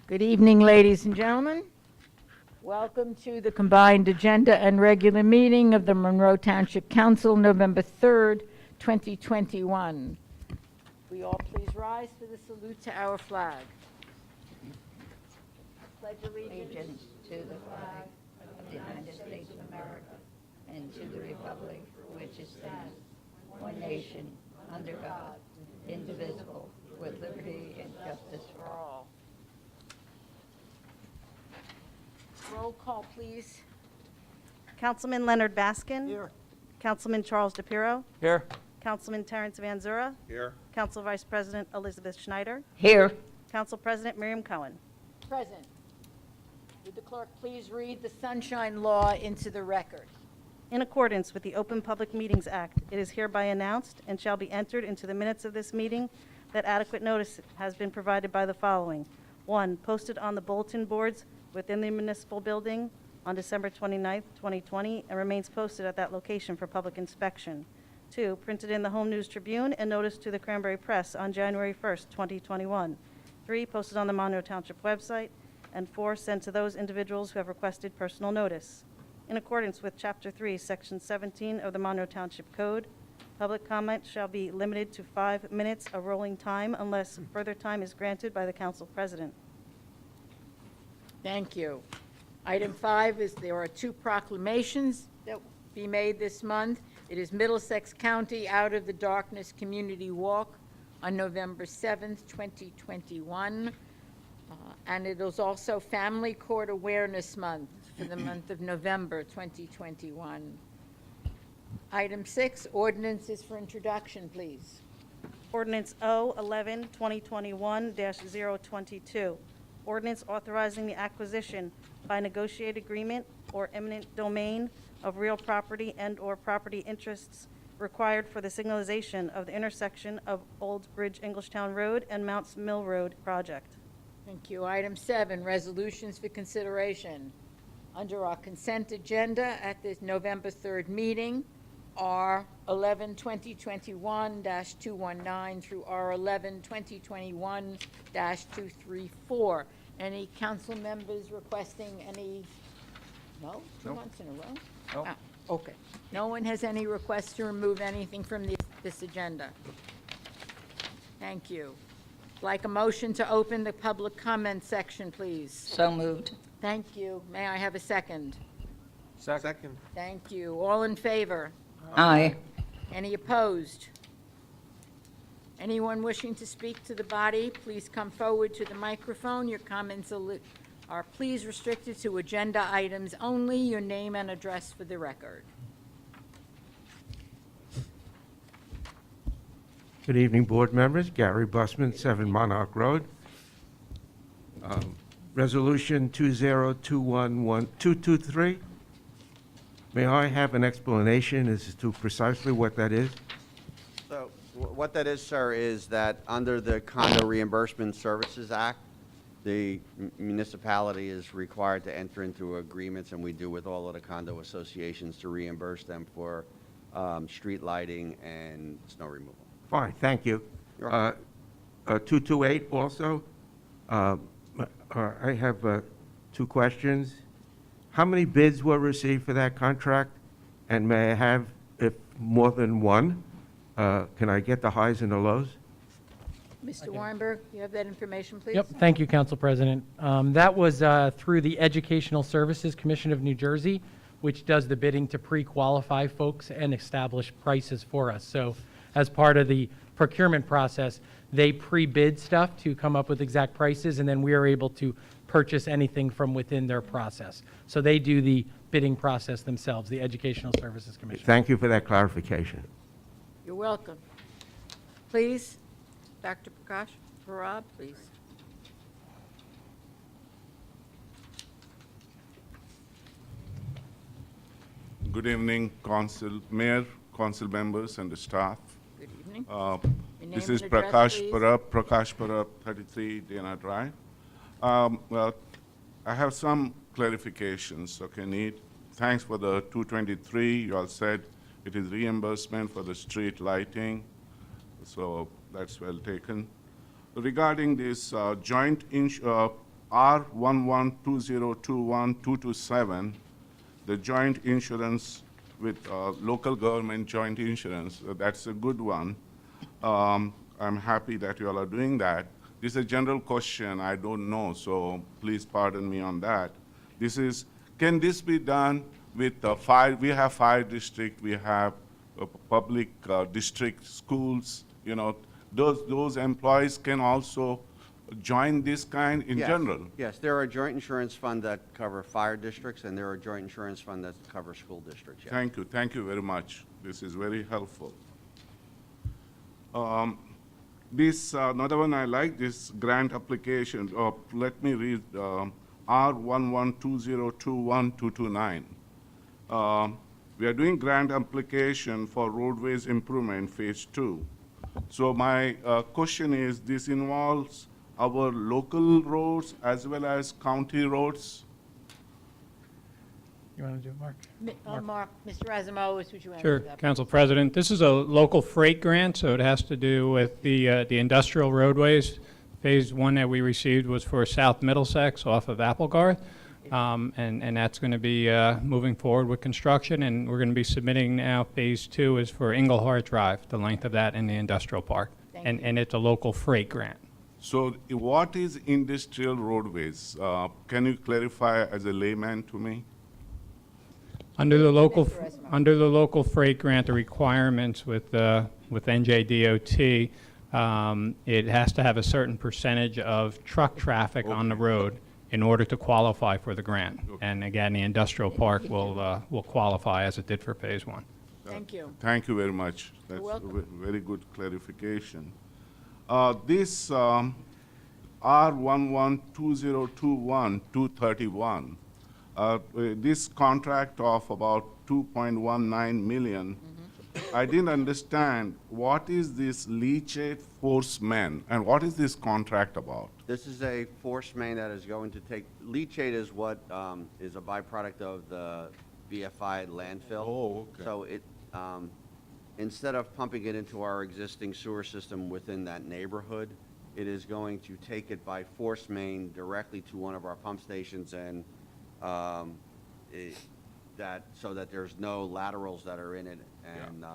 Good evening, ladies and gentlemen. Welcome to the combined agenda and regular meeting of the Monroe Township Council, November 3rd, 2021. We all please rise for the salute to our flag. Pledge Allegiance to the flag of the United States of America and to the republic for which it stands, one nation, under God, indivisible, with liberty and justice for all. Roll call, please. Councilman Leonard Baskin. Here. Councilman Charles DePiero. Here. Councilman Terrence Van Zura. Here. Council Vice President Elizabeth Schneider. Here. Council President Miriam Cohen. Present. Would the clerk please read the Sunshine Law into the record? In accordance with the Open Public Meetings Act, it is hereby announced and shall be entered into the minutes of this meeting that adequate notice has been provided by the following. 1, posted on the bulletin boards within the municipal building on December 29th, 2020, and remains posted at that location for public inspection. 2, printed in the Home News Tribune and noticed to the Cranberry Press on January 1st, 2021. 3, posted on the Monroe Township website. And 4, sent to those individuals who have requested personal notice. In accordance with Chapter 3, Section 17 of the Monroe Township Code, public comment shall be limited to 5 minutes, a rolling time, unless further time is granted by the council president. Thank you. Item 5 is there are 2 proclamations that will be made this month. It is Middlesex County Out of the Darkness Community Walk on November 7th, 2021. And it is also Family Court Awareness Month for the month of November 2021. Item 6, ordinances for introduction, please. Ordinance O-11-2021-022. Ordinance authorizing the acquisition by negotiated agreement or eminent domain of real property and/or property interests required for the signalization of the intersection of Old Bridge Englishtown Road and Mounts Mill Road project. Thank you. Item 7, resolutions for consideration. Under our consent agenda at this November 3rd meeting are R11-2021-219 through R11-2021-234. Any council members requesting any? No? 2 months in a row? No. Ah, okay. No one has any requests to remove anything from this agenda? Thank you. Like a motion to open the public comment section, please. So moved. Thank you. May I have a second? Second. Thank you. All in favor? Aye. Any opposed? Anyone wishing to speak to the body, please come forward to the microphone. Your comments are please restricted to agenda items only. Your name and address for the record. Good evening, board members. Gary Busman, 7 Monarch Road. Resolution 20211-223. May I have an explanation as to precisely what that is? So what that is, sir, is that under the Condo Reimbursement Services Act, the municipality is required to enter into agreements, and we do with all of the condo associations, to reimburse them for street lighting and snow removal. Fine, thank you. You're welcome. 228 also. I have 2 questions. How many bids were received for that contract? And may I have, if more than one, can I get the highs and the lows? Mr. Weinberg, you have that information, please? Yep, thank you, Council President. That was through the Educational Services Commission of New Jersey, which does the bidding to pre-qualify folks and establish prices for us. So as part of the procurement process, they pre-bid stuff to come up with exact prices, and then we are able to purchase anything from within their process. So they do the bidding process themselves, the Educational Services Commission. Thank you for that clarification. You're welcome. Please, Dr. Prakash Parab, please. Good evening, Council, Mayor, Council members, and the staff. Good evening. Uh, Your This name is and address, Prakash Parab, 33 Dana Drive. Well, I have some clarifications, okay, need. Thanks for the 223, you all said it is reimbursement for the street lighting, so that's well taken. Regarding this joint R112021-227, the joint insurance with local government joint insurance. That's a good one. I'm happy that you all are doing that. This is a general question. I don't know, so please pardon me on that. This is, can this be done with we have fire district, we have public district schools, you know, those employees can also join this kind in Yes. general? Yes, there are joint insurance funds that cover fire districts, and there are joint insurance funds that cover school districts, yes. Thank you very much. This is very helpful. This, another one I like, this grant application, let me read, R112021-229. We are doing grant application for roadways improvement, phase 2. So my question is, this involves our local roads as well as county roads? You want to do it, Mark? Mark, Mr. Razamolis, would you answer Sure, that? Council President. This is a local freight grant, so it has to do with the industrial roadways. Phase 1 that we received was for South Middlesex off of Applegarth, and that's going to be moving forward with construction, and we're going to be submitting now. Phase 2 is for Englehart Drive, the length of that in the industrial park, Thank and it's a local freight grant. So what is industrial roadways? Can you clarify as a layman to me? Under the local, Mr. Esmo. under the local freight grant, the requirements with NJDOT, it has to have a certain percentage of truck traffic on the road in order to qualify for the grant. And again, the industrial park will qualify as it did for phase 1. Thank you. Thank you very much. That's a welcome. very good clarification. This R112021-231, this contract of about 2.19 million, I didn't understand, what is this leachate force main, and what is this contract about? This is a force main that is going to take, leachate is what is a byproduct of the VFI landfill. Oh, okay. So it, instead of pumping it into our existing sewer system within that neighborhood, it is going to take it by force main directly to one of our pump stations and so that there's no laterals that are in it, and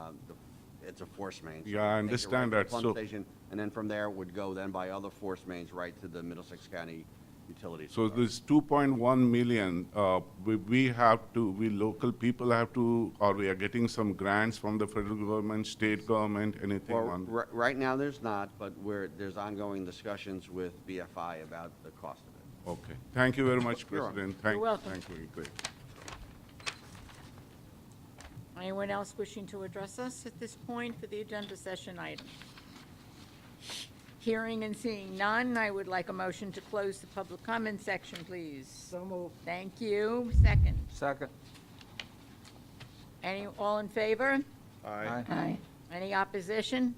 it's a force main. So Yeah, I we take it understand right that. to the So- Pump station, and then from there it would go then by other force mains right to the Middlesex County utilities. So this 2.1 million, we local people have to, or we are getting some grants from the federal government, state government, anything Well, on? right now there's not, but there's ongoing discussions with BFI about the cost of it. Okay. Thank you very much, You're welcome. President. You're welcome. Thank you. Great. Anyone else wishing to address us at this point for the agenda session item? Hearing and seeing none, I would like a motion to close the public comment section, please. So moved. Thank you. Second. Second. All in favor? Aye. Any opposition?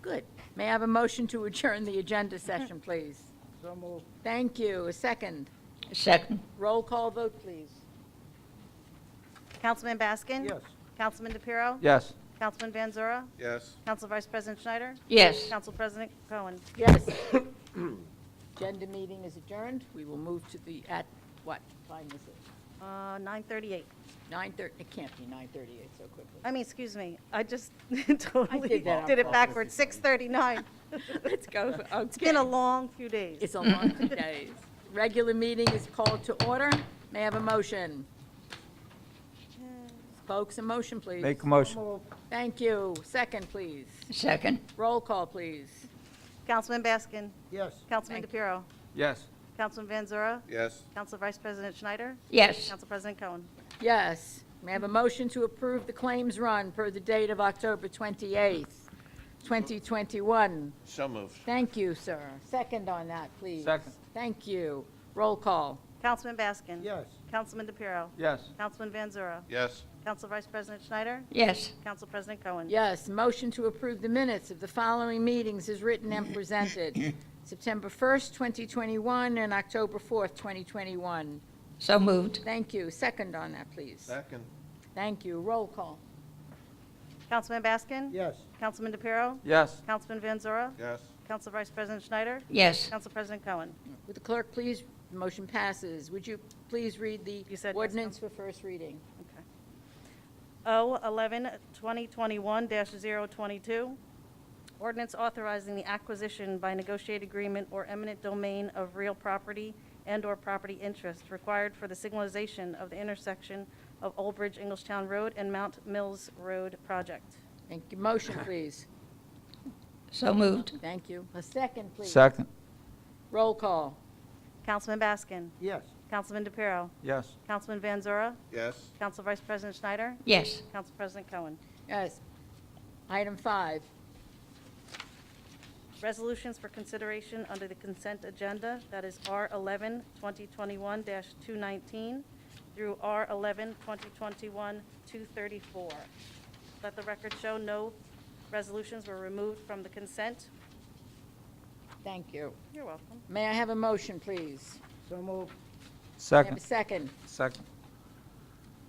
Good. May I have a motion to adjourn the agenda session, please? So moved. Thank you. A second. Second. Roll call vote, please. Councilman Baskin? Yes. Councilman DePiero? Yes. Councilman Van Zura? Yes. Council Vice President Schneider? Yes. Council President Cohen? Yes. Agenda meeting is adjourned. We will move to at what time is it? 9:38. 9:30, it can't be 9:38 so quickly. I mean, excuse me, I just totally did that on did it purpose. backwards, 6:39. Let's go. It's been a long few days. It's a long 2 days. Regular meeting is called to order. May I have a motion? Folks, a motion, please. Make a motion. Thank you. Second, please. Second. Roll call, please. Councilman Baskin? Yes. Councilman Thank DePiero? Yes. Councilman Van Zura? Yes. Council Vice President Schneider? Yes. Council President Cohen? Yes. May I have a motion to approve the claims run per the date of October 28th, 2021? So moved. Thank you, sir. Second on that, please. Second. Thank you. Roll call. Councilman Baskin? Yes. Councilman DePiero? Yes. Councilman Van Zura? Yes. Council Vice President Schneider? Yes. Council President Cohen? Yes, motion to approve the minutes of the following meetings is written and presented. September 1st, 2021, and October 4th, 2021. So moved. Thank you. Second on that, please. Second. Thank you. Roll call. Councilman Baskin? Yes. Councilman DePiero? Yes. Councilman Van Zura? Yes. Council Vice President Schneider? Yes. Council President Cohen? Would the clerk please, the motion passes. Would you please read the You said yes, ordinance for first reading? Okay. O 11-2021-022, ordinance authorizing the acquisition by negotiated agreement or eminent domain of real property and/or property interest required for the signalization of the intersection of Old Bridge Englishtown Road and Mount Mills Road project. Thank you. Motion, please. So moved. Thank you. A second, please. Second. Roll call. Councilman Baskin? Yes. Councilman DePiero? Yes. Councilman Van Zora? Yes. Council Vice President Schneider? Yes. Council President Cohen? Yes. Item 5. Resolutions for consideration under the consent agenda, that is R 11-2021-219 through R 11-2021-234. Let the record show no resolutions were removed from the consent. Thank you. You're welcome. May I have a motion, please? So moved. May I have Second. a second? Second.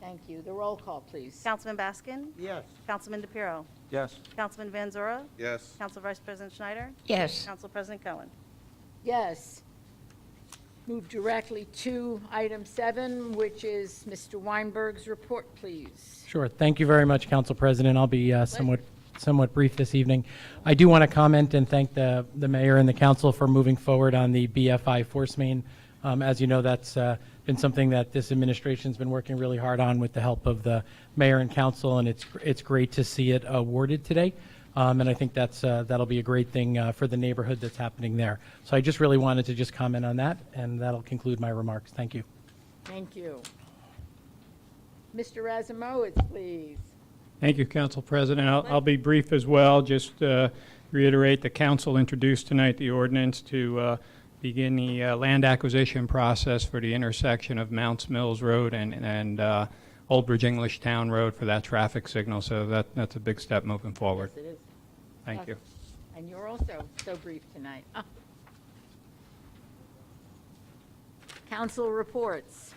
Thank you. The roll call, please. Councilman Baskin? Yes. Councilman DePiero? Yes. Councilman Van Zora? Yes. Council Vice President Schneider? Yes. Council President Cohen? Yes. Move directly to item 7, which is Mr. Weinberg's report, please. Sure. Thank you very much, Council President. I'll be somewhat brief this evening. I do want to comment and thank the mayor and the council for moving forward on the BFI force main. As you know, that's been something that this administration's been working really hard on with the help of the mayor and council, and it's great to see it awarded today. And I think that'll be a great thing for the neighborhood that's happening there. So I just really wanted to just comment on that, and that'll conclude my remarks. Thank you. Thank you. Mr. Razamowitz, please. Thank you, Council President. I'll be brief as well. Just reiterate, the council introduced tonight the ordinance to begin the land acquisition process for the intersection of Mounts Mills Road and Old Bridge Englishtown Road for that traffic signal. So that's a big step moving forward. Yes, it is. Thank you. And you're also so brief tonight. Council reports.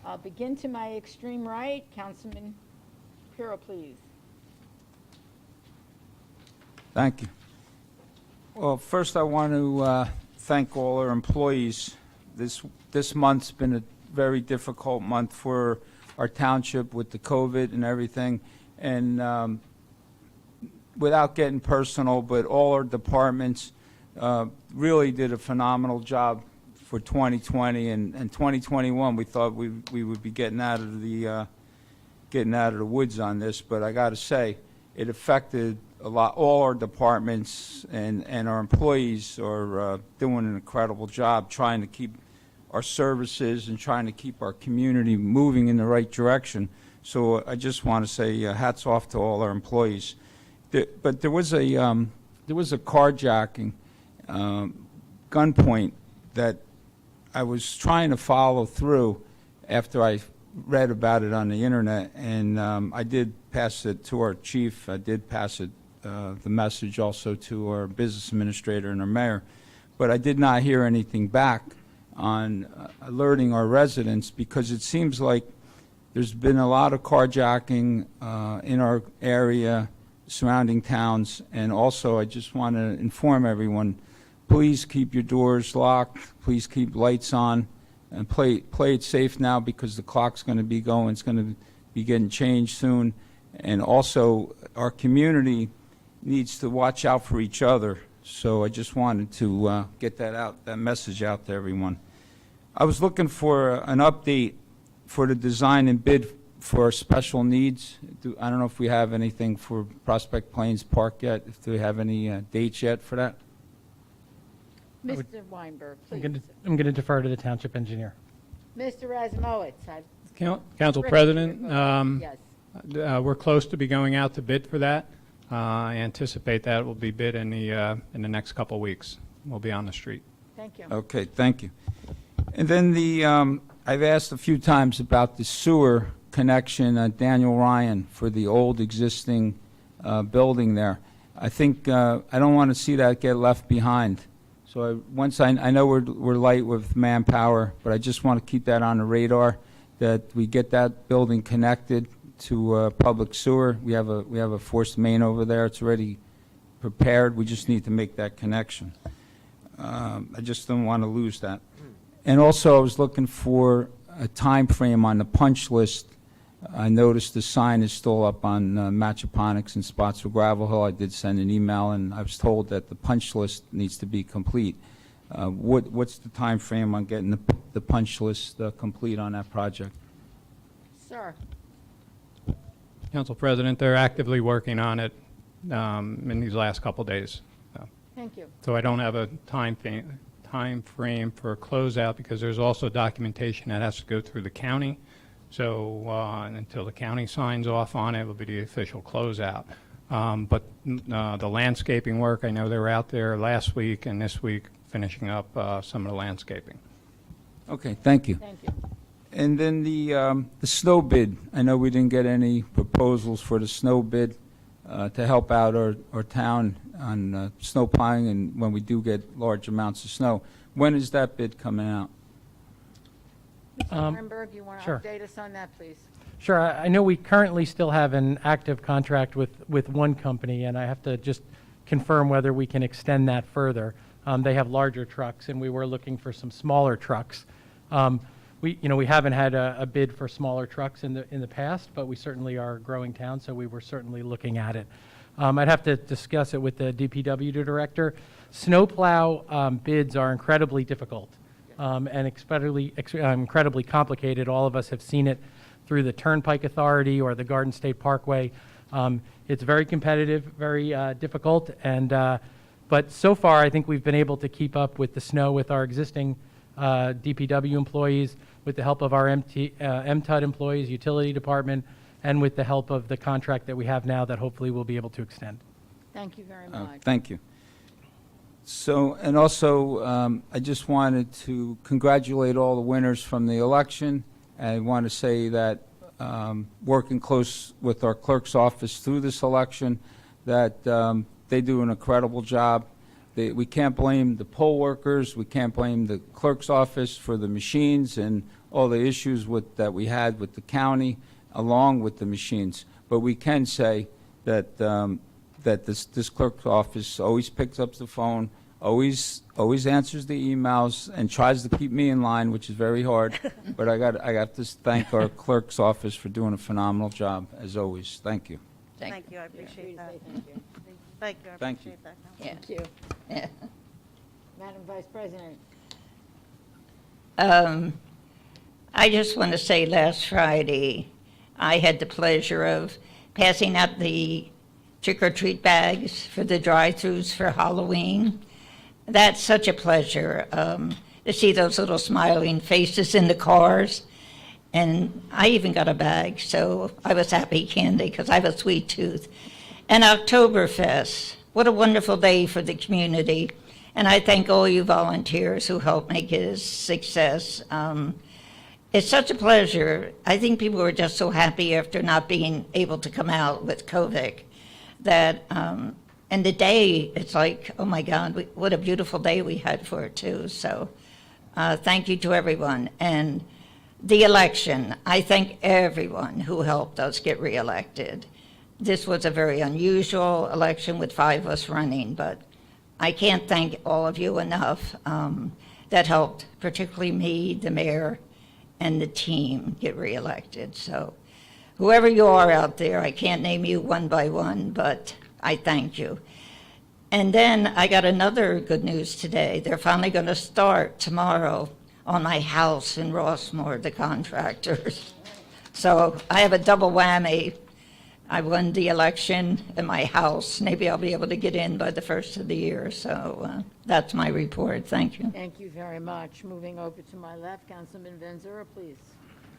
I'll begin to my extreme right. Councilman Pirro, please. Thank you. Well, first I want to thank all our employees. This month's been a very difficult month for our township with the COVID and everything. And without getting personal, but all our departments really did a phenomenal job for 2020 and 2021. We thought we would be getting out of the woods on this, but I got to say, it affected a lot. All our departments and our employees are doing an incredible job trying to keep our services and trying to keep our community moving in the right direction. So I just want to say hats off to all our employees. But there was a carjacking, gunpoint that I was trying to follow through after I read about it on the internet, and I did pass it to our chief. I did pass it, the message also to our business administrator and our mayor, but I did not hear anything back on alerting our residents, because it seems like there's been a lot of carjacking in our area, surrounding towns, and also I just want to inform everyone, please keep your doors locked, please keep lights on, and play it safe now, because the clock's going to be going, it's going to be getting changed soon. And also, our community needs to watch out for each other. So I just wanted to get that message out to everyone. I was looking for an update for the design and bid for special needs. I don't know if we have anything for Prospect Plains Park yet, if we have any dates yet for that. Mr. Weinberg, I'm please. going to defer to the township engineer. Mr. Razamowitz, Council President, yes. we're close to be going out to bid for that. I anticipate that will be bid in the next couple of weeks. We'll be on the street. Thank you. Okay, thank you. And then I've asked a few times about the sewer connection, Daniel Ryan, for the old existing building there. I think I don't want to see that get left behind. So I know we're light with manpower, but I just want to keep that on the radar, that we get that building connected to public sewer. We have a forced main over there. It's already prepared. We just need to make that connection. I just don't want to lose that. And also, I was looking for a time frame on the punch list. I noticed the sign is still up on Matchaponics and Spotswood Gravel Hill. I did send an email, and I was told that the punch list needs to be complete. What's the time frame on getting the punch list complete on that project? Sir? Council President, they're actively working on it in these last couple days. Thank you. So I don't have a time frame for a closeout because there's also documentation that has to go through the county. So until the county signs off on it, will be the official closeout. But the landscaping work, I know they were out there last week and this week finishing up some of the landscaping. Okay, thank you. Thank you. And then the snow bid. I know we didn't get any proposals for the snow bid to help out our town on snow plowing and when we do get large amounts of snow. When is that bid coming out? Mr. Weinberg, you want to sure. update us on that, please? Sure. I know we currently still have an active contract with one company, and I have to just confirm whether we can extend that further. They have larger trucks, and we were looking for some smaller trucks. We haven't had a bid for smaller trucks in the past, but we certainly are a growing town, so we were certainly looking at it. I'd have to discuss it with the DPW director. Snowplow bids are incredibly difficult and incredibly complicated. All of us have seen it through the Turnpike Authority or the Garden State Parkway. It's very competitive, very difficult, but so far I think we've been able to keep up with the snow with our existing DPW employees, with the help of our MTUD employees, utility department, and with the help of the contract that we have now that hopefully we'll be able to extend. Thank you very much. Thank you. So, and also, I just wanted to congratulate all the winners from the election. I want to say that working close with our clerk's office through this election, that they do an incredible job. We can't blame the poll workers. We can't blame the clerk's office for the machines and all the issues that we had with the county, along with the machines. But we can say that that this clerk's office always picks up the phone, always answers the emails, and tries to keep me in line, which is very hard. But I got to thank our clerk's office for doing a phenomenal job, as always. Thank you. Thank you, I appreciate that. Thank you. Thank you, I Thank you. appreciate that. Councilman. Yeah. Thank you. Yeah. Madam Vice President? I just want to say last Friday, I had the pleasure of passing out the trick-or-treat bags for the drive-thrus for Halloween. That's such a pleasure to see those little smiling faces in the cars. And I even got a bag, so I was happy candy because I have a sweet tooth. And Oktoberfest, what a wonderful day for the community. And I thank all you volunteers who helped make it a success. It's such a pleasure. I think people were just so happy after not being able to come out with COVID that, and the day, it's like, oh my God, what a beautiful day we had for it too. So thank you to everyone. And the election, I thank everyone who helped us get reelected. This was a very unusual election with 5 of us running, but I can't thank all of you enough that helped, particularly me, the mayor, and the team get reelected. So whoever you are out there, I can't name you one by one, but I thank you. And then I got another good news today. They're finally going to start tomorrow on my house in Rossmore, the contractors. So I have a double whammy. I won the election in my house. Maybe I'll be able to get in by the first of the year. So that's my report. Thank you. Thank you very much. Moving over to my left, Councilman Vanzura, please.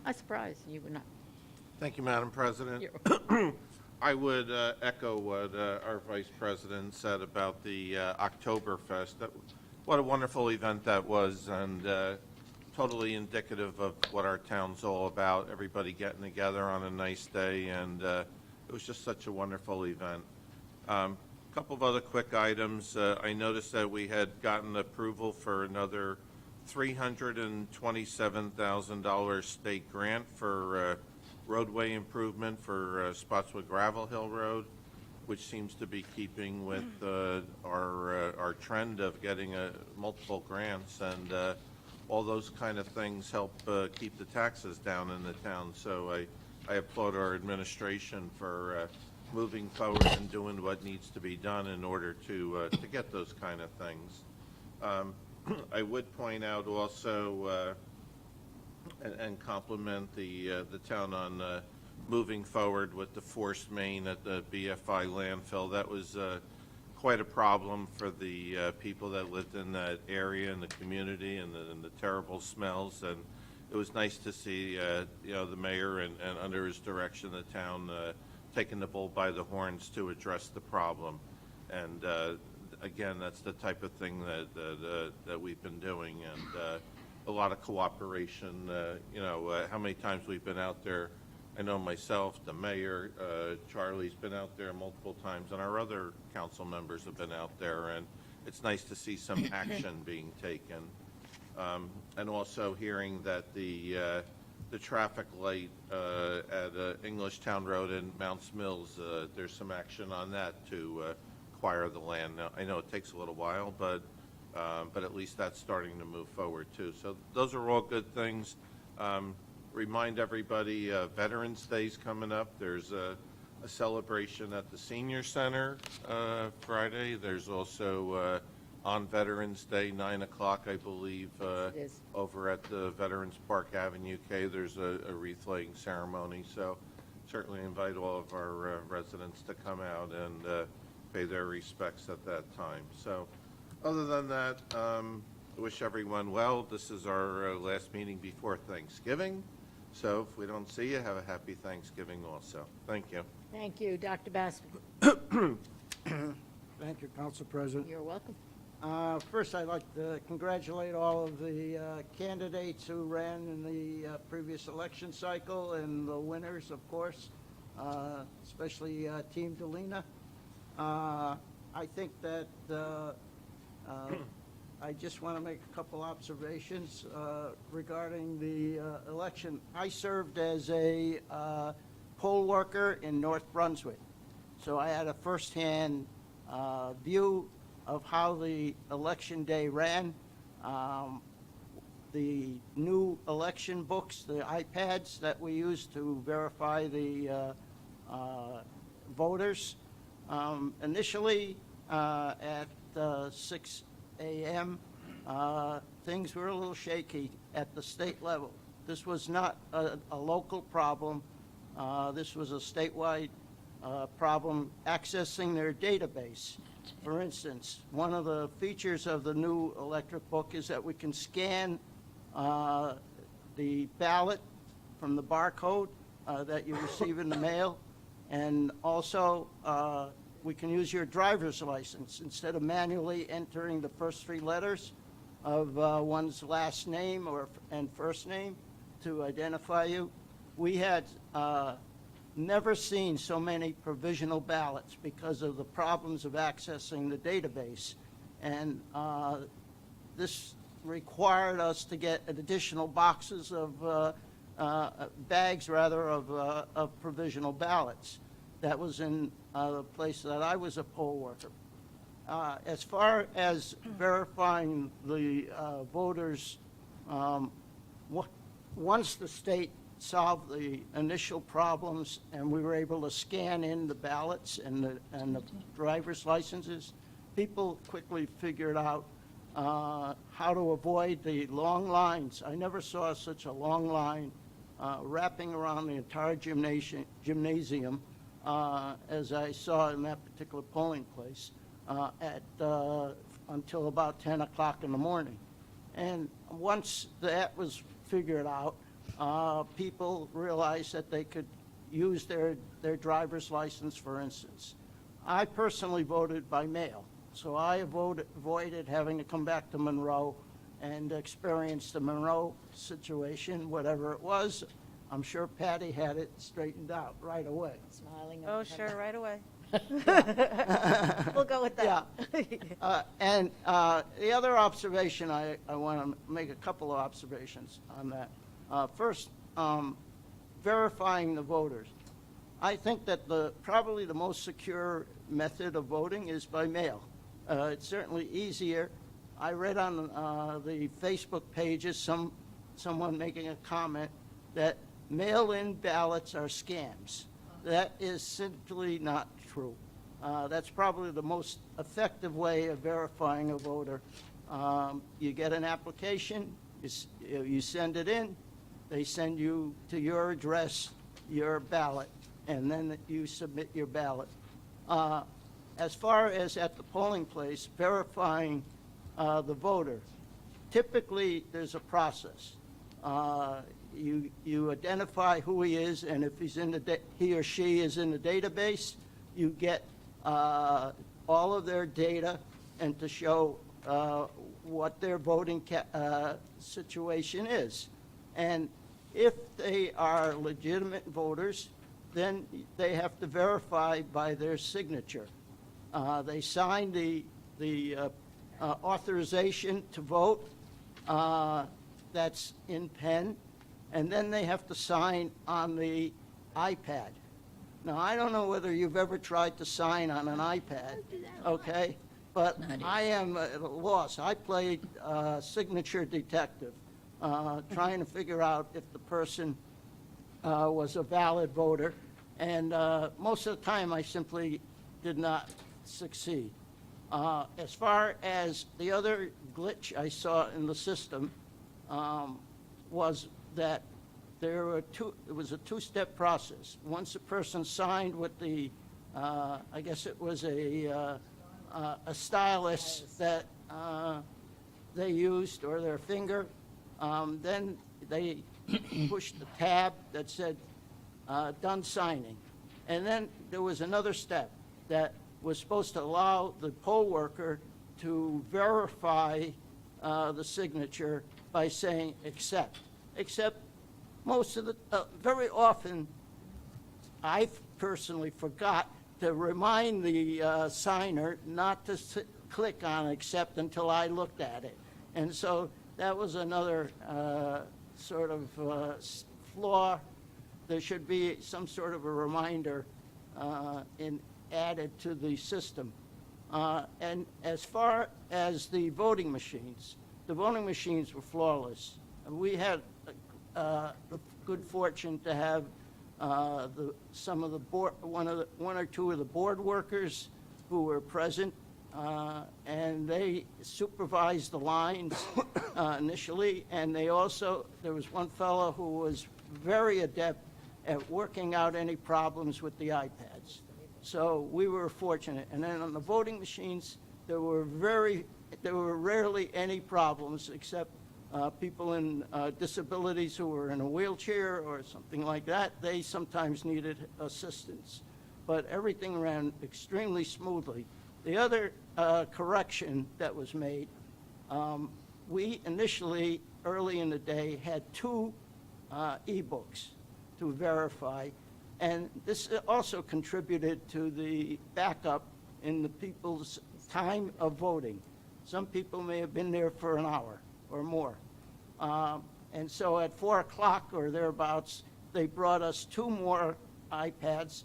I surprised you were not. Thank you, Madam President. I would echo what our Vice President said about the Oktoberfest. What a wonderful event that was, and totally indicative of what our town's all about, everybody getting together on a nice day, and it was just such a wonderful event. A couple of other quick items. I noticed that we had gotten approval for another $327,000 state grant for roadway improvement for Spotswood Gravel Hill Road. which seems to be keeping with our trend of getting multiple grants, and all those kind of things help keep the taxes down in the town. So I applaud our administration for moving forward and doing what needs to be done in order to get those kind of things. I would point out also and compliment the town on moving forward with the forced main at the BFI landfill. That was quite a problem for the people that lived in that area and the community, and the terrible smells. And it was nice to see, the mayor and under his direction, the town taking the bull by the horns to address the problem. And again, that's the type of thing that we've been doing, and a lot of cooperation. How many times we've been out there. I know myself, the mayor, Charlie's been out there multiple times, and our other council members have been out there, and it's nice to see some action being taken. And also hearing that the traffic light at Englishtown Road and Mounts Mills, there's some action on that to acquire the land. Now, I know it takes a little while, but at least that's starting to move forward too. So those are all good things. Remind everybody, Veterans Day's coming up. There's a celebration at the Senior Center Friday. There's also on Veterans Day, 9 o'clock, I believe, is. over at the Veterans Park Avenue K. There's a wreath-laying ceremony. So certainly invite all of our residents to come out and pay their respects at that time. So other than that, I wish everyone well. This is our last meeting before Thanksgiving. So if we don't see you, have a happy Thanksgiving also. Thank you. Thank you, Dr. Baskin. Thank you, Council President. You're welcome. First, I'd like to congratulate all of the candidates who ran in the previous election cycle, and the winners, of course, especially Team Delina. I think that I just want to make a couple observations regarding the election. I served as a poll worker in North Brunswick, so I had a firsthand view of how the election day ran. The new election books, the iPads that we use to verify the voters, initially at 6 a.m., things were a little shaky at the state level. This was not a local problem. This was a statewide problem accessing their database. For instance, one of the features of the new electric book is that we can scan the ballot from the barcode that you receive in the mail, and also we can use your driver's license instead of manually entering the first three letters of one's last name and first name to identify you. We had never seen so many provisional ballots because of the problems of accessing the database. And this required us to get additional boxes of bags, rather, of provisional ballots. That was in the place that I was a poll worker. As far as verifying the voters, once the state solved the initial problems and we were able to scan in the ballots and the driver's licenses, people quickly figured out how to avoid the long lines. I never saw such a long line wrapping around the entire gymnasium as I saw in that particular polling place until about 10 o'clock in the morning. And once that was figured out, people realized that they could use their driver's license, for instance. I personally voted by mail, so I avoided having to come back to Monroe and experience the Monroe situation, whatever it was. I'm sure Patty had it straightened out right away. Smiling. Oh, sure, right away. We'll go with that. Yeah. And the other observation, I want to make a couple of observations on that. First, verifying the voters. I think that probably the most secure method of voting is by mail. It's certainly easier. I read on the Facebook pages someone making a comment that mail-in ballots are scams. That is simply not true. That's probably the most effective way of verifying a voter. You get an application, you send it in, they send you to your address your ballot, and then you submit your ballot. As far as at the polling place, verifying the voter, typically there's a process. You identify who he is, and if he or she is in the database, you get all of their data and to show what their voting situation is. And if they are legitimate voters, then they have to verify by their signature. They sign the authorization to vote, that's in pen, and then they have to sign on the iPad. Now, I don't know whether you've ever tried to sign on an iPad, okay? But I am at a loss. I played signature detective, trying to figure out if the person was a valid voter, and most of the time I simply did not succeed. As far as the other glitch I saw in the system was that it was a two-step process. Once a person signed with the, I guess it was a stylus that they used, or their finger, then they pushed the tab that said, done signing. And then there was another step that was supposed to allow the poll worker to verify the signature by saying accept. Except most of the, very often, I personally forgot to remind the signer not to click on accept until I looked at it. And so that was another sort of flaw. There should be some sort of a reminder added to the system. And as far as the voting machines were flawless. We had the good fortune to have some of the board, one or two of the board workers who were present, and they supervised the lines initially, and there was one fellow who was very adept at working out any problems with the iPads. So we were fortunate. And then on the voting machines, there were rarely any problems, except people in disabilities who were in a wheelchair or something like that. They sometimes needed assistance. But everything ran extremely smoothly. The other correction that was made, we initially, early in the day, had 2 e-books to verify. And this also contributed to the backup in the people's time of voting. Some people may have been there for an hour or more. And so at 4 o'clock or thereabouts, they brought us 2 more iPads,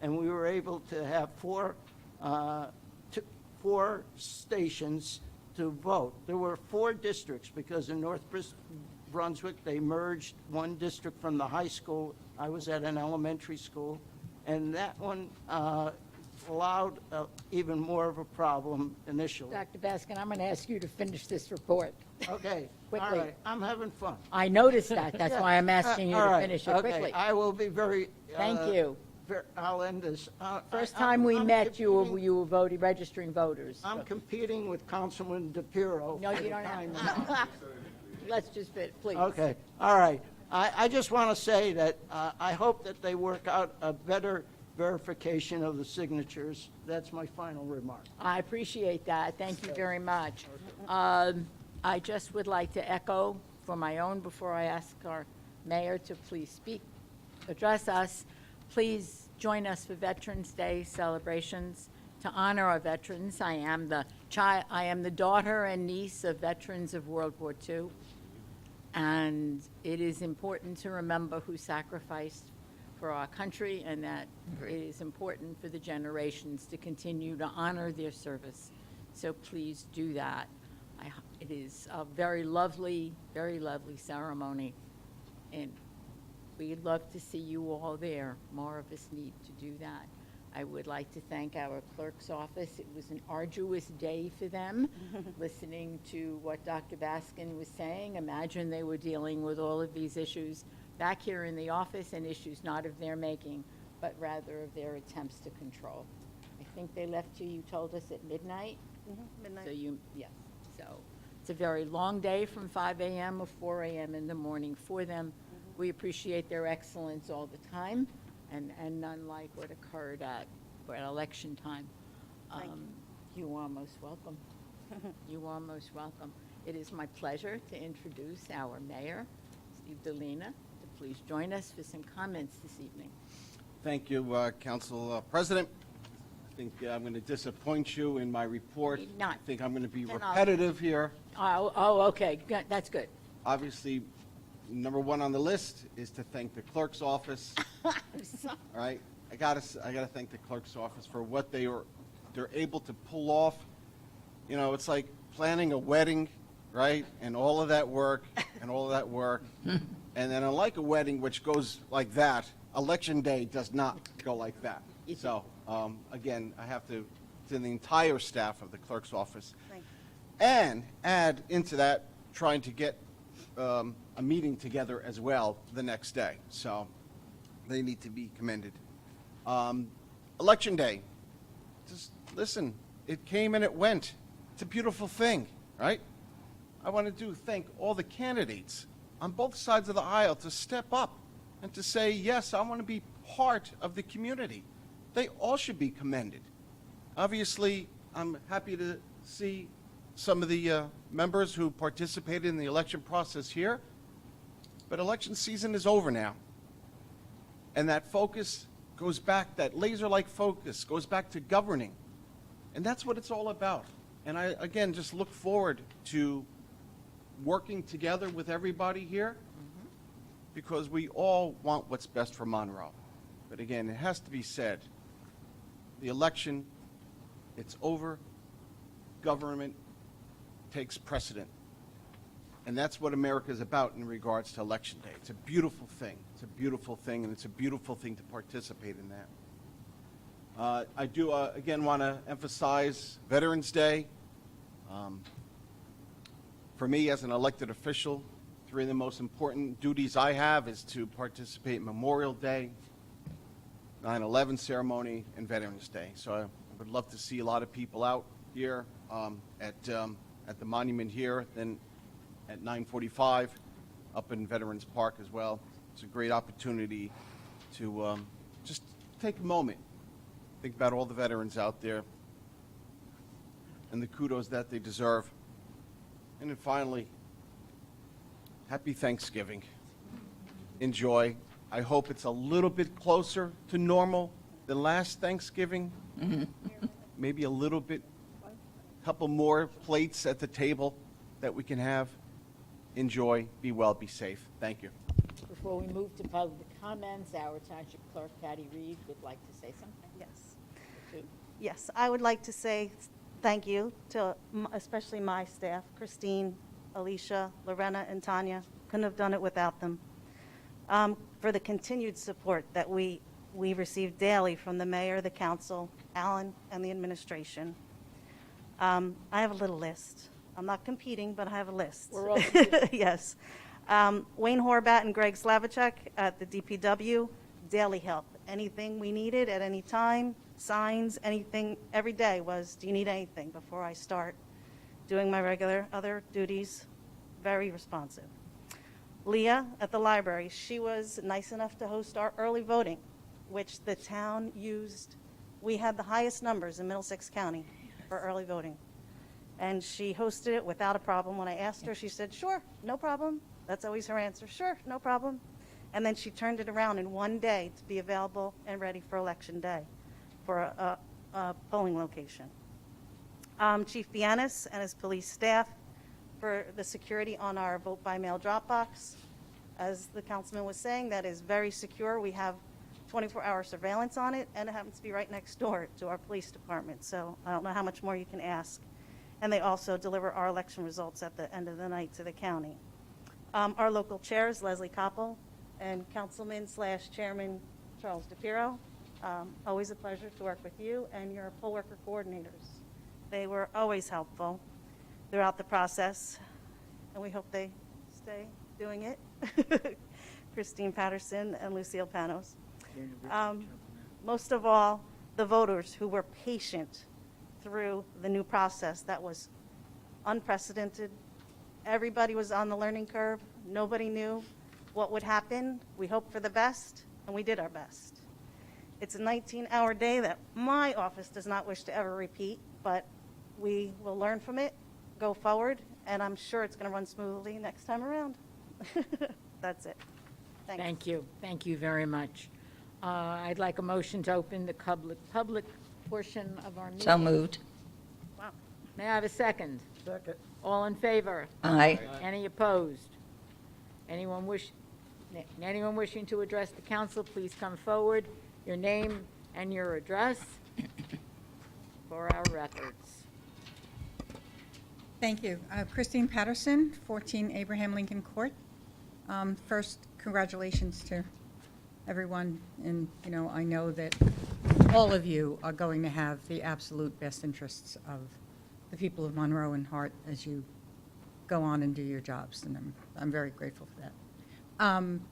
and we were able to have 4 stations to vote. There were 4 districts, because in North Brunswick, they merged one district from the high school. I was at an elementary school, and that one allowed even more of a problem initially. Dr. Baskin, I'm going to ask you to finish this report. Okay, all Quickly. right, I'm having fun. I noticed that. That's why I'm asking you All to right, finish it okay, quickly. I will be very... Thank you. I'll end this. First time we I'm met, you competing- were voting, registering voters. I'm competing with Councilman DePiero. No, for you the don't time have. Let's just fit, please. Okay, all right. I just want to say that I hope that they work out a better verification of the signatures. That's my final remark. I appreciate that. Thank you very much. I just would like to echo for my own, before I ask our mayor to please address us, please join us for Veterans Day celebrations to honor our veterans. I am the daughter and niece of veterans of World War II, and it is important to remember who sacrificed for our country, and that it is important for the generations to continue to honor their service. So please do that. It is a very lovely ceremony, and we'd love to see you all there. More of us need to do that. I would like to thank our clerk's office. It was an arduous day for them, listening to what Dr. Baskin was saying. Imagine they were dealing with all of these issues back here in the office, and issues not of their making, but rather of their attempts to control. I think they left you told us, at midnight? Midnight. So yes. So it's a very long day from 5 a.m. or 4 a.m. in the morning for them. We appreciate their excellence all the time, and none like what occurred at election time. Thank you. You are most welcome. You are most welcome. It is my pleasure to introduce our mayor, Steve Delina, to please join us for some comments this evening. Thank you, Council President. I think I'm going to disappoint you in my report. You're not. I think I'm going to be Then I'll- repetitive here. Oh, okay, good. That's good. Obviously, number one on the list is to thank the clerk's office. I'm sorry. All right, I gotta thank the clerk's office for what they're able to pull off. You know, it's like planning a wedding, right? And all of that work, and all of that work. And then unlike a wedding, which goes like that, Election Day does not go like that. So, again, I have to the entire staff of the clerk's office. Thank you. And add into that, trying to get a meeting together as well the next day. So they need to be commended. Election Day, just listen, it came and it went. It's a beautiful thing, right? I want to thank all the candidates on both sides of the aisle to step up and to say, yes, I want to be part of the community. They all should be commended. Obviously, I'm happy to see some of the members who participated in the election process here, but election season is over now. And that focus goes back, that laser-like focus goes back to governing. And that's what it's all about. And I, again, just look forward to working together with everybody here, because we all want what's best for Monroe. But again, it has to be said, the election, it's over, government takes precedent. And that's what America is about in regards to Election Day. It's a beautiful thing. It's a beautiful thing, and it's a beautiful thing to participate in that. I do, again, want to emphasize Veterans Day. For me, as an elected official, three of the most important duties I have is to participate in Memorial Day, 9/11 ceremony, and Veterans Day. So I would love to see a lot of people out here at the monument here, then at 9:45 up in Veterans Park as well. It's a great opportunity to just take a moment, think about all the veterans out there and the kudos that they deserve. And then finally, happy Thanksgiving. Enjoy. I hope it's a little bit closer to normal than last Thanksgiving. Maybe a little bit, couple more plates at the table that we can have. Enjoy, be well, be safe. Thank you. Before we move to public comments, our Township Clerk, Patty Reed, would like to say something. Yes. Sue? Yes, I would like to say thank you to especially my staff, Christine, Alicia, Lorena, and Tanya. Couldn't have done it without them. For the continued support that we receive daily from the mayor, the council, Alan, and the administration. I have a little list. I'm not competing, but I have a list. We're all Yes. Wayne Horvat and Greg Slavicek at the DPW, daily help. Anything we needed at any time, signs, anything, every day was, do you need anything before I start doing my regular other duties? Very responsive. Leah at the library, she was nice enough to host our early voting, which the town used. We had the highest numbers in Middlesex County for early voting. And she hosted it without a problem. When I asked her, she said, sure, no problem. That's always her answer, sure, no problem. And then she turned it around in one day to be available and ready for Election Day for a polling location. Chief Bianis and his police staff for the security on our vote-by-mail drop box. As the councilman was saying, that is very secure. We have 24-hour surveillance on it, and it happens to be right next door to our police department. So I don't know how much more you can ask. And they also deliver our election results at the end of the night to the county. Our local chair is Leslie Koppel, and Councilman/Chairman Charles DePiero. Always a pleasure to work with you and your poll worker coordinators. They were always helpful throughout the process, and we hope they stay doing it. Christine Patterson and Lucille Panos. Most of all, the voters who were patient through the new process that was unprecedented. Everybody was on the learning curve. Nobody knew what would happen. We hoped for the best, and we did our best. It's a 19-hour day that my office does not wish to ever repeat, but we will learn from it, go forward, and I'm sure it's going to run smoothly next time around. That's it. Thanks. Thank you. Thank you very much. I'd like a motion to open the public portion of our meeting. So moved. Wow. May I have a second? Second. All in favor? Aye. Any opposed? Anyone wishing to address the council, please come forward, your name and your address for our records. Thank you. Christine Patterson, 14 Abraham Lincoln Court. First, congratulations to everyone, and, you know, I know that all of you are going to have the absolute best interests of the people of Monroe and Hart as you go on and do your jobs, and I'm very grateful for that. I'm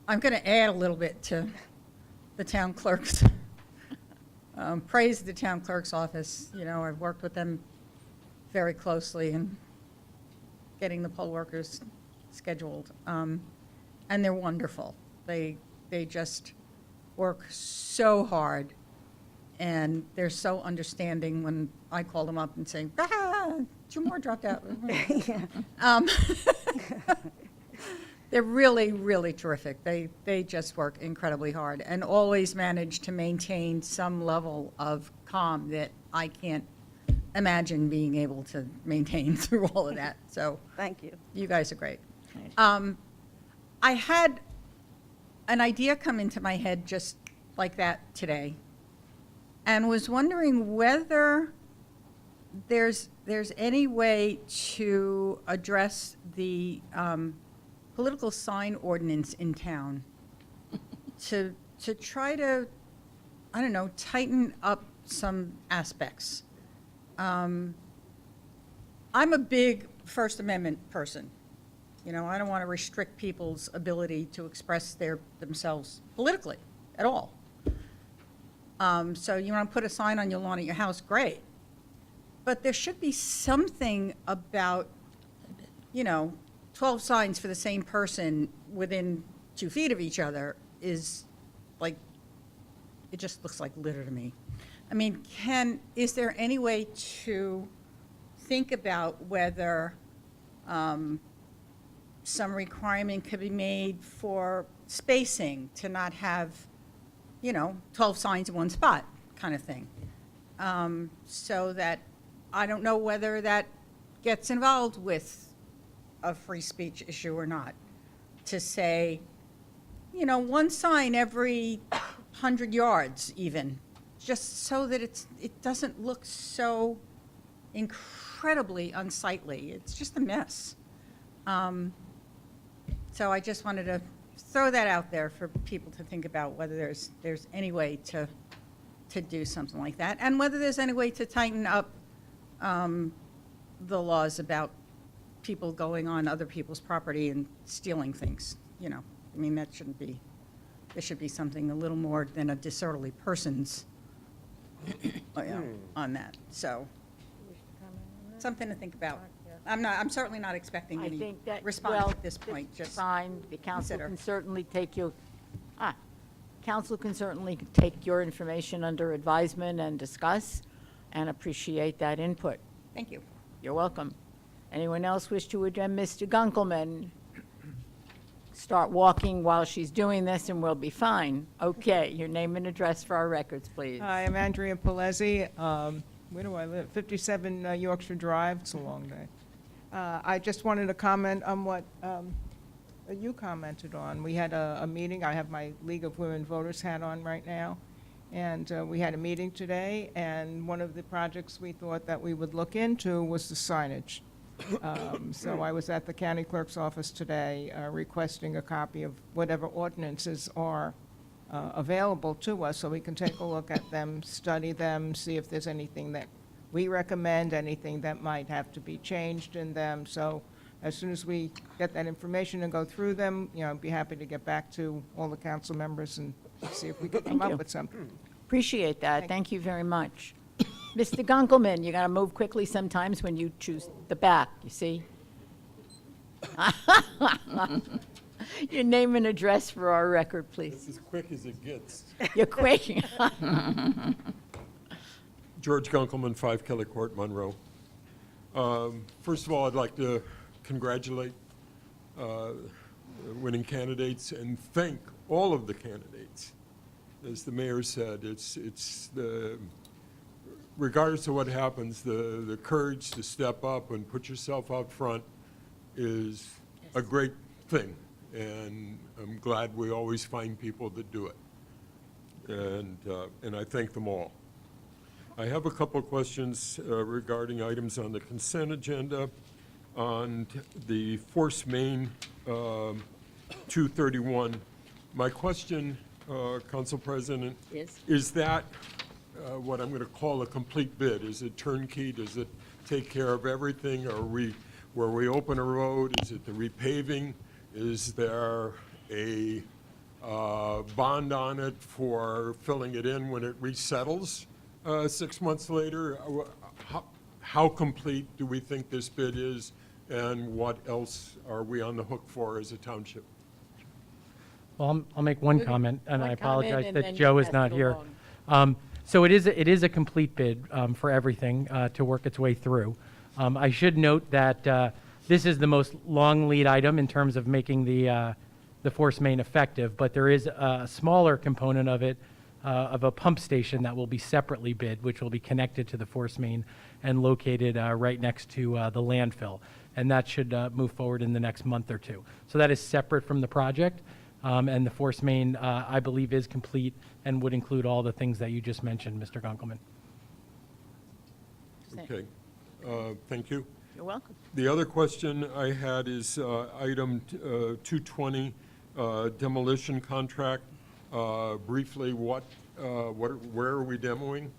going to add a little bit to the town clerk's praise the town clerk's office. You know, I've worked with them very closely in getting the poll workers scheduled, and they're wonderful. They just work so hard, and they're so understanding when I call them up and say, two more dropped out. They're really, really terrific. They just work incredibly hard and always manage to maintain some level of calm that I can't imagine being able to maintain through all of that. So Thank you. you guys are great. I had an idea come into my head just like that today, and was wondering whether there's any way to address the political sign ordinance in town to try to, I don't know, tighten up some aspects. I'm a big First Amendment person. You know, I don't want to restrict people's ability to express themselves politically at all. So you want to put a sign on your lawn at your house, great. But there should be something about, you know, 12 signs for the same person within 2 feet of each other is like, it just looks like litter to me. I mean, is there any way to think about whether some requirement could be made for spacing to not have, you know, 12 signs in one spot kind of thing? So that, I don't know whether that gets involved with a free speech issue or not, to say, you know, one sign every 100 yards even, just so that it doesn't look so incredibly unsightly. It's just a mess. So I just wanted to throw that out there for people to think about, whether there's any way to do something like that, and whether there's any way to tighten up the laws about people going on other people's property and stealing things. You know, I mean, there should be something a little more than a disorderly person's on that. So something to think about. I'm certainly not expecting I any think that, response well, at this point. Just fine, the council consider. can certainly take council can certainly take your information under advisement and discuss, and appreciate that input. Thank you. You're welcome. Anyone else wish to address Mr. Gunkelman? Start walking while she's doing this, and we'll be fine. Okay, your name and address for our records, please. Hi, I'm Andrea Palezzi. Where do I live? 57 Yorkshire Drive. It's a long day. I just wanted to comment on what you commented on. We had a meeting, I have my League of Women Voters hat on right now, and we had a meeting today, and one of the projects we thought that we would look into was the signage. So I was at the county clerk's office today requesting a copy of whatever ordinances are available to us, so we can take a look at them, study them, see if there's anything that we recommend, anything that might have to be changed in them. So as soon as we get that information and go through them, you know, I'd be happy to get back to all the council members and see if we can come Thank you. up with something. Appreciate that. Thank you very much. Mr. Gunkelman, you got to move quickly sometimes when you choose the back, you see? Your name and address for our record, please. It's as quick as it gets. You're quick. George Gunkelman, 5 Kelly Court, Monroe. First of all, I'd like to congratulate winning candidates and thank all of the candidates. As the mayor said, it's the, regardless of what happens, the courage to step up and put yourself out front is a great thing. And I'm glad we always find people that do it. And I thank them all. I have a couple of questions regarding items on the consent agenda. On the force main 231, my question, Council President, Yes. is that what I'm going to call a complete bid? Is it turnkey? Does it take care of everything? Where we open a road, is it the repaving? Is there a bond on it for filling it in when it resettles 6 months later? How complete do we think this bid is, and what else are we on the hook for as a township? Well, I'll make one Good. comment, and One I comment, apologize and that then Joe you is pass not it here. along. So it is a complete bid for everything to work its way through. I should note that this is the most long lead item in terms of making the force main effective, but there is a smaller component of it, of a pump station that will be separately bid, which will be connected to the force main and located right next to the landfill. And that should move forward in the next month or two. So that is separate from the project. And the force main, I believe, is complete and would include all the things that you just mentioned, Mr. Gunkelman. Okay, thank you. You're welcome. The other question I had is item 220, demolition contract. Briefly, where are we demoing?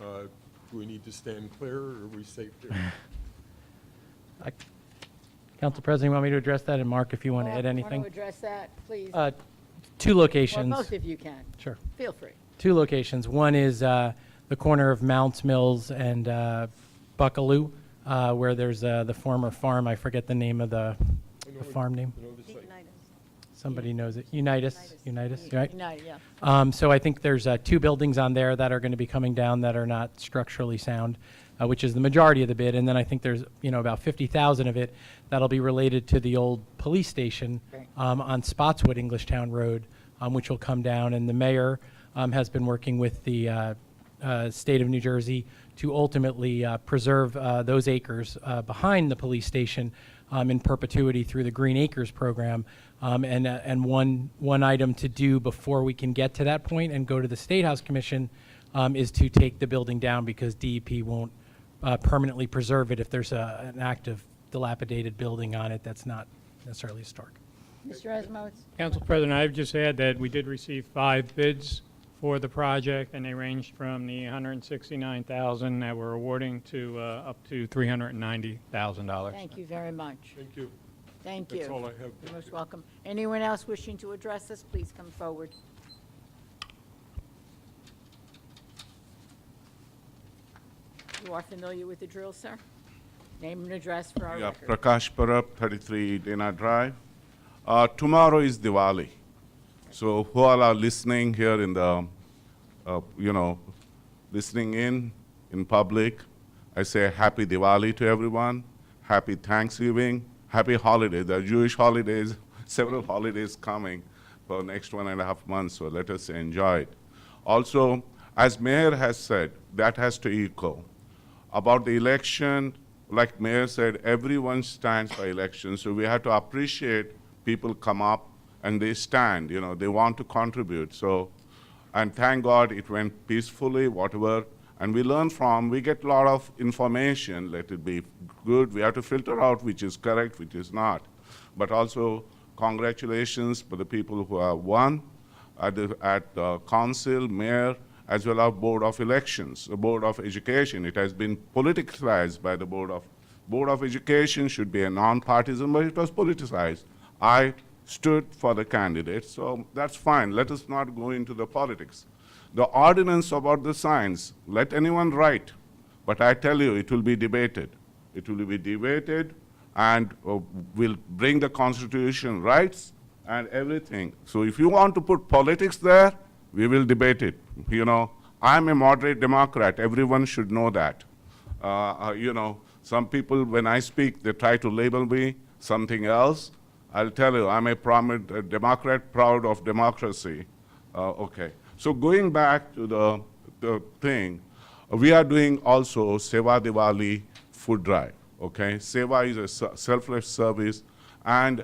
Do we need to stand clear, or are we safe here? Council President, you want me to address that? And Mark, if you want to add Want anything? to address that, please? Two locations. Or both of you can. Sure. Feel free. Two locations. One is the corner of Mounts Mills and Buckaloo, where there's the former farm. I forget the name of the farm name. Somebody knows it. Unitas, right? United, yeah. So I think there's 2 buildings on there that are going to be coming down that are not structurally sound, which is the majority of the bid. And then I think there's, about 50,000 of it that'll be related to the old police station on Spotswood, Englishtown Road, which will come down. And the mayor has been working with the state of New Jersey to ultimately preserve those acres behind the police station in perpetuity through the Green Acres program. And one item to do before we can get to that point and go to the State House Commission is to take the building down, because DEP won't permanently preserve it if there's an active dilapidated building on it that's not necessarily historic. Mr. Asmowitz? Council President, I've just add that we did receive 5 bids for the project, and they ranged from the $169,000 that we're awarding to up to $390,000. Thank you very much. Thank you. Thank you. That's all I have. You're most welcome. Anyone else wishing to address us, please come forward. You are familiar with the drill, sir? Name and address for our Yeah, record. Prakash Parab, 33 Dana Drive. Tomorrow is Diwali. So who all are listening here in the, listening in public, I say happy Diwali to everyone, happy Thanksgiving, happy holidays. There are Jewish holidays, several holidays coming for next 1.5 months, so let us enjoy it. Also, as Mayor has said, that has to echo. About the election, like Mayor said, everyone stands by election, so we have to appreciate people come up and they stand, they want to contribute. So, and thank God it went peacefully, whatever. And we learn we get a lot of information, let it be good. We have to filter out which is correct, which is not. But also, congratulations for the people who have won at the council, mayor, as well as Board of Elections, the Board of Education. It has been politicized by the Board of Education should be a non-partisan, but it was politicized. I stood for the candidate, so that's fine. Let us not go into the politics. The ordinance about the signs, let anyone write, but I tell you, it will be debated. It will be debated, and we'll bring the constitution rights and everything. So if you want to put politics there, we will debate it. I'm a moderate Democrat. Everyone should know that. Some people, when I speak, they try to label me something else. I'll tell you, I'm a prominent Democrat, proud of democracy. Okay. So going back to the thing, we are doing also Seva Diwali food drive. Okay, Seva is a selfless service, and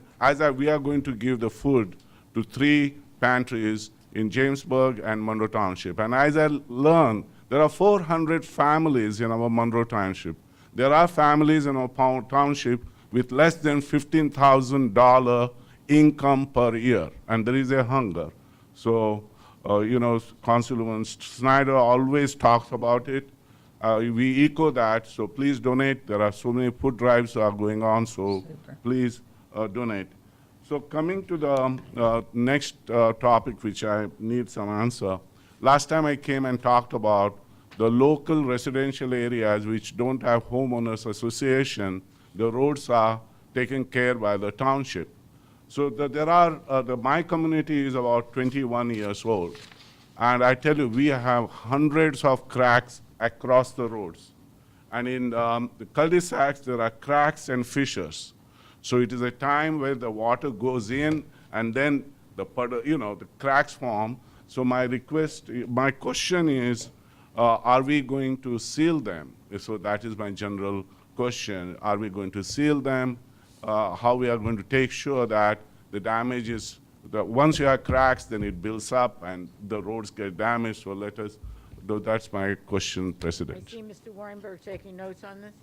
we are going to give the food to 3 pantries in Jamesburg and Monroe Township. And as I learned, there are 400 families in our Monroe Township. There are families in our township with less than $15,000 income per year, and there is a hunger. So, Councilwoman Snyder always talks about it. We echo that, so please donate. There are so many food drives are going on, so please donate. So coming to the next topic, which I need some answer. Last time I came and talked about the local residential areas which don't have homeowners association, the roads are taken care by the township. So my community is about 21 years old. And I tell you, we have hundreds of cracks across the roads. And in the cul-de-sacs, there are cracks and fissures. So it is a time where the water goes in and then the cracks form. So my question is, are we going to seal them? So that is my general question. Are we going to seal them? How we are going to take sure that the damage is, that once you have cracks, then it builds up and the roads get damaged. So that's my question, President. I see Mr. Warrenberg taking notes on this.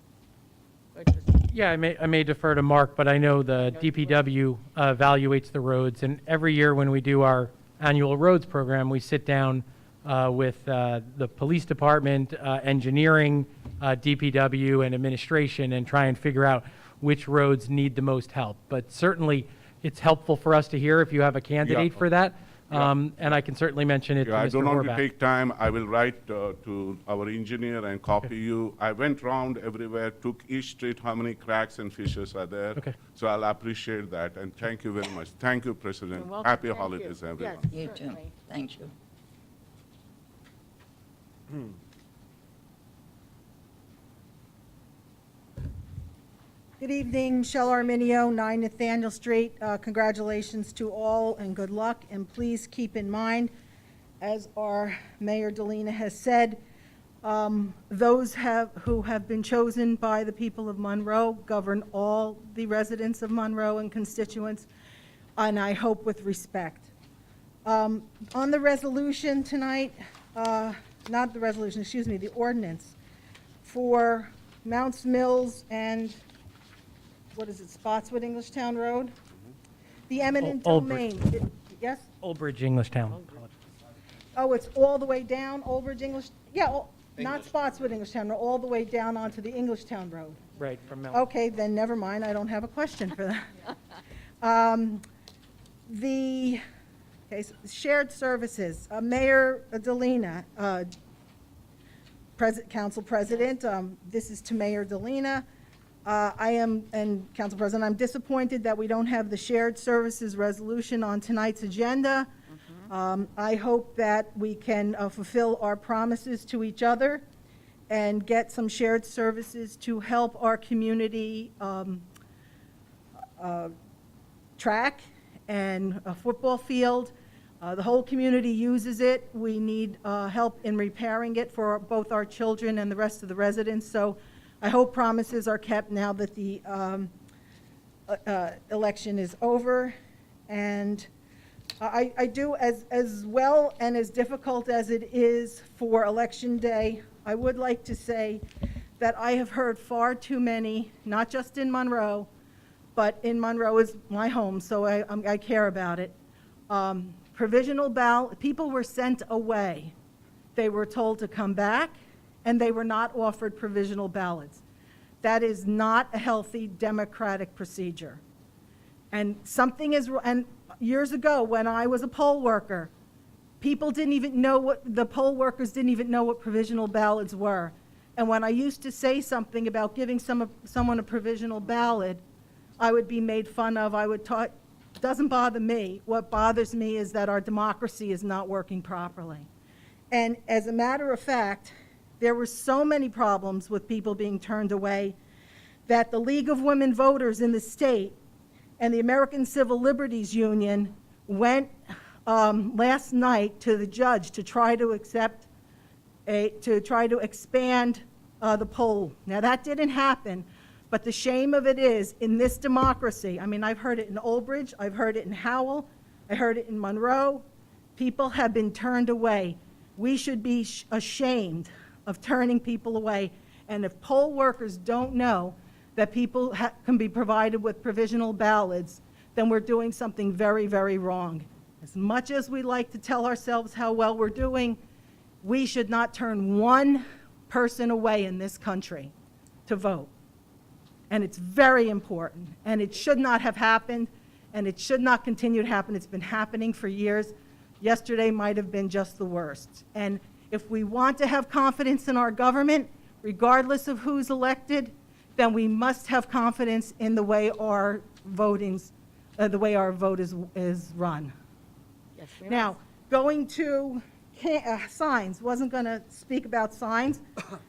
Yeah, I may defer to Mark, but I know the DPW evaluates the roads, and every year when we do our annual roads program, we sit down with the police department, engineering, DPW, and administration, and try and figure out which roads need the most help. But certainly, it's helpful for us to hear if you have a candidate for that. And I can certainly mention it to Mr. I don't want to Horvath. take time. I will write to our engineer and copy you. I went around everywhere, took each street, how many cracks and fissures are there. Okay. So I'll appreciate that, and thank you very much. Thank you, President. You're welcome. Happy Thank you. holidays, everyone. Yes, You too. certainly. Thank you. Good evening, Michelle Arminio, 9 Nathaniel Street. Congratulations to all and good luck. And please keep in mind, as our Mayor Delina has said, those who have been chosen by the people of Monroe govern all the residents of Monroe and constituents, and I hope with respect. On the resolution tonight, not the resolution, excuse me, the ordinance for Mounts Mills and what is it, Spotswood Englishtown Road? The eminent Old domain. Yes? Old Bridge, Englishtown. Oh, it's all the way down Old Bridge English, yeah, not Spotswood Englishtown, all the way down onto the Englishtown Road. Right, from Mount. Okay, then never mind, I don't have a question for that. Shared services, Mayor Delina, Council President, this is to Mayor Delina. And Council President, I'm disappointed that we don't have the shared services resolution on tonight's agenda. I hope that we can fulfill our promises to each other and get some shared services to help our community track and a football field. The whole community uses it. We need help in repairing it for both our children and the rest of the residents. So I hope promises are kept now that the election is over. And I do, as well and as difficult as it is for Election Day, I would like to say that I have heard far too many, not just in Monroe, but in Monroe is my home, so I care about it. Provisional ballot, people were sent away. They were told to come back, and they were not offered provisional ballots. That is not a healthy democratic procedure. And something is, and years ago, when I was a poll worker, people didn't even know the poll workers didn't even know what provisional ballots were. And when I used to say something about giving someone a provisional ballot, I would be made fun of. I would talk, doesn't bother me. What bothers me is that our democracy is not working properly. And as a matter of fact, there were so many problems with people being turned away that the League of Women Voters in the state and the American Civil Liberties Union went last night to the judge to try to expand the poll. Now, that didn't happen, but the shame of it is, in this democracy, I mean, I've heard it in Old Bridge, I've heard it in Howell, I heard it in Monroe, people have been turned away. We should be ashamed of turning people away, and if poll workers don't know that people can be provided with provisional ballots, then we're doing something very, very wrong. As much as we like to tell ourselves how well we're doing, we should not turn one person away in this country to vote. And it's very important, and it should not have happened, and it should not continue to happen. It's been happening for years. Yesterday might have been just the worst. And if we want to have confidence in our government, regardless of who's elected, then we must have confidence in the way our vote is run. Yes, we Now, going to signs, wasn't going to speak about signs.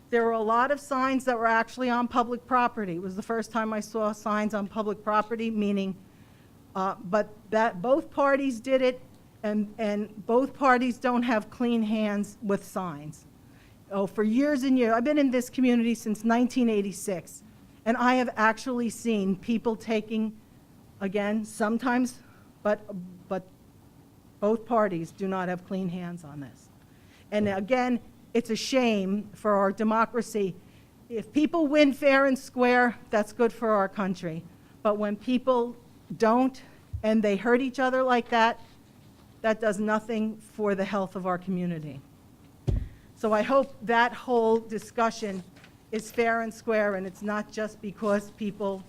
There were a lot of signs that were actually on public property. It was the first time I saw signs on public property, meaning, but that both parties did it, and both parties don't have clean hands with signs. Oh, for years and years, I've been in this community since 1986, and I have actually seen people taking, again, sometimes, but both parties do not have clean hands on this. And again, it's a shame for our democracy. If people win fair and square, that's good for our country. But when people don't, and they hurt each other like that, that does nothing for the health of our community. So I hope that whole discussion is fair and square, and it's not just because people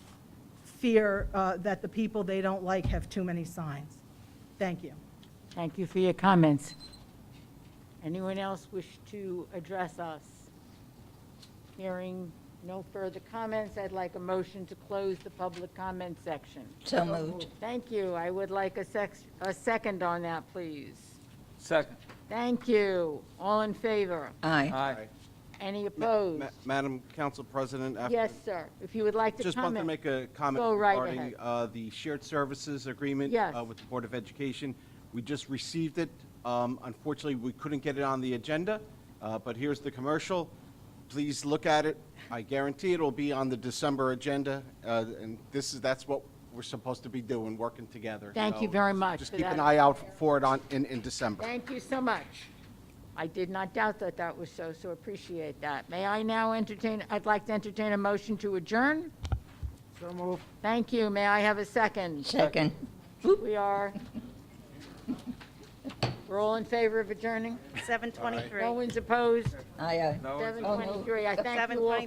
fear that the people they don't like have too many signs. Thank you. Thank you for your comments. Anyone else wish to address us? Hearing no further comments, I'd like a motion to close the public comment section. So moved. Thank you. I would like a second on that, please. Second. Thank you. All in favor? Aye. Aye. Any opposed? Madam Council President, Yes, sir. If you would like to just want to comment. make a comment Go right regarding the shared services agreement Yes. with the Board of Education. We just received it. Unfortunately, we couldn't get it on the agenda, but here's the commercial. Please look at it. I guarantee it will be on the December agenda, and that's what we're supposed to be doing, working together. Thank you So very much Just for keep that. an eye out for it in December. Thank you so much. I did not doubt that that was so appreciate that. May I now I'd like to entertain a motion to adjourn? So moved. Thank you. May I have a second? Second. We're all in favor of adjourning? 7:23. No one's opposed? Aye, aye. 7:23. I thank you all for